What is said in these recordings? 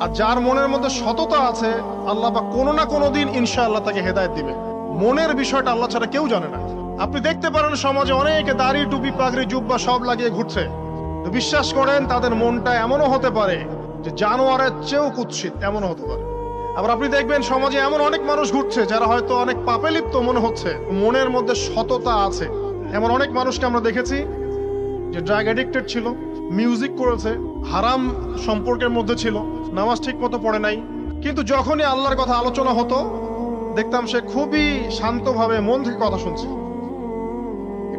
আর যার মনের মধ্যে সততা আছে, আল্লাহ পাক কোনো না কোনো দিন ইনশাআল্লাহ তাকে হেদায়েত দিবে। মনের বিষয়টা আল্লাহ ছাড়া কেউ জানে না। আপনি দেখতে পারেন সমাজে অনেকে দাড়ি, টুপি, পাগড়ি, জুব্বা সব লাগিয়ে ঘুরছে, তো বিশ্বাস করেন তাদের মনটা এমনও হতে পারে যে জানোয়ারের চেয়েও কুৎসিত, এমনও হতে পারে। আবার আপনি দেখবেন সমাজে এমন অনেক মানুষ ঘুরছে যারা হয়তো অনেক পাপে লিপ্ত মনে হচ্ছে, মনের মধ্যে সততা আছে। এমন অনেক মানুষকে আমরা দেখেছি যে ড্রাগ অ্যাডিক্টেড ছিল, মিউজিক করেছে, হারাম সম্পর্কের মধ্যে ছিল, নামাজ ঠিক মতো পড়ে নাই, কিন্তু যখনই আল্লাহর কথা আলোচনা হতো দেখতাম সে খুবই শান্তভাবে মন থেকে কথা শুনছে।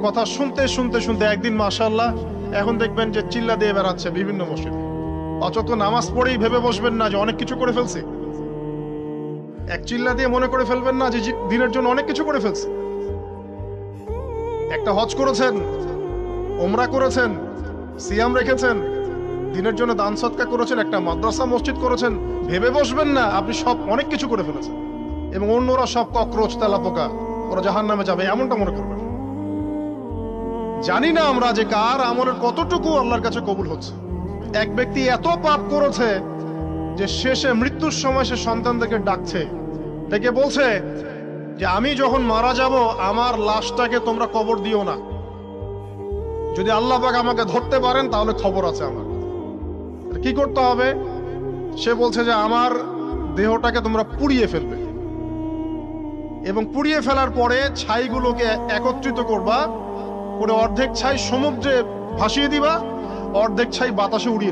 কথা শুনতে শুনতে শুনতে একদিন মাশাআল্লাহ এখন দেখবেন যে চিল্লা দিয়ে বেড়াচ্ছে বিভিন্ন মসজিদে। অচত নামাজ পড়েই ভেবে বসবেন না যে অনেক কিছু করে ফেলছে। এক চিল্লা দিয়ে মনে করে ফেলবেন না যে দিনের জন্য অনেক কিছু করে ফেলছে। একটা হজ করেছেন, ওমরা করেছেন, সিয়াম রেখেছেন, দিনের জন্য দান সদকা করেছেন, একটা মাদ্রাসা মসজিদ করেছেন, ভেবে বসবেন না আপনি সব অনেক কিছু করে ফেলেছেন এবং অন্যরা সব ককরোচ, তেলাপোকা, ওরা জাহান্নামে যাবে এমনটা মনে করবেন। জানি না আমরা যে কার আমলের কতটুকু আল্লাহর কাছে কবুল হচ্ছে। এক ব্যক্তি এত পাপ করেছে যে শেষে মৃত্যুর সময় সে সন্তানদেরকে ডাকছে, ডেকে বলছে যে আমি যখন মারা যাব আমার লাশটাকে তোমরা কবর দিও না, যদি আল্লাহ পাক আমাকে ধরতে পারেন তাহলে খবর আছে আমার। কি করতে হবে? সে বলছে যে আমার দেহটাকে তোমরা পুড়িয়ে ফেলবে এবং পুড়িয়ে ফেলার পরে ছাইগুলোকে একত্রিত করবা, করে অর্ধেক ছাই সমুদ্রে ভাসিয়ে দিবা, অর্ধেক ছাই বাতাসে উড়িয়ে দিবা।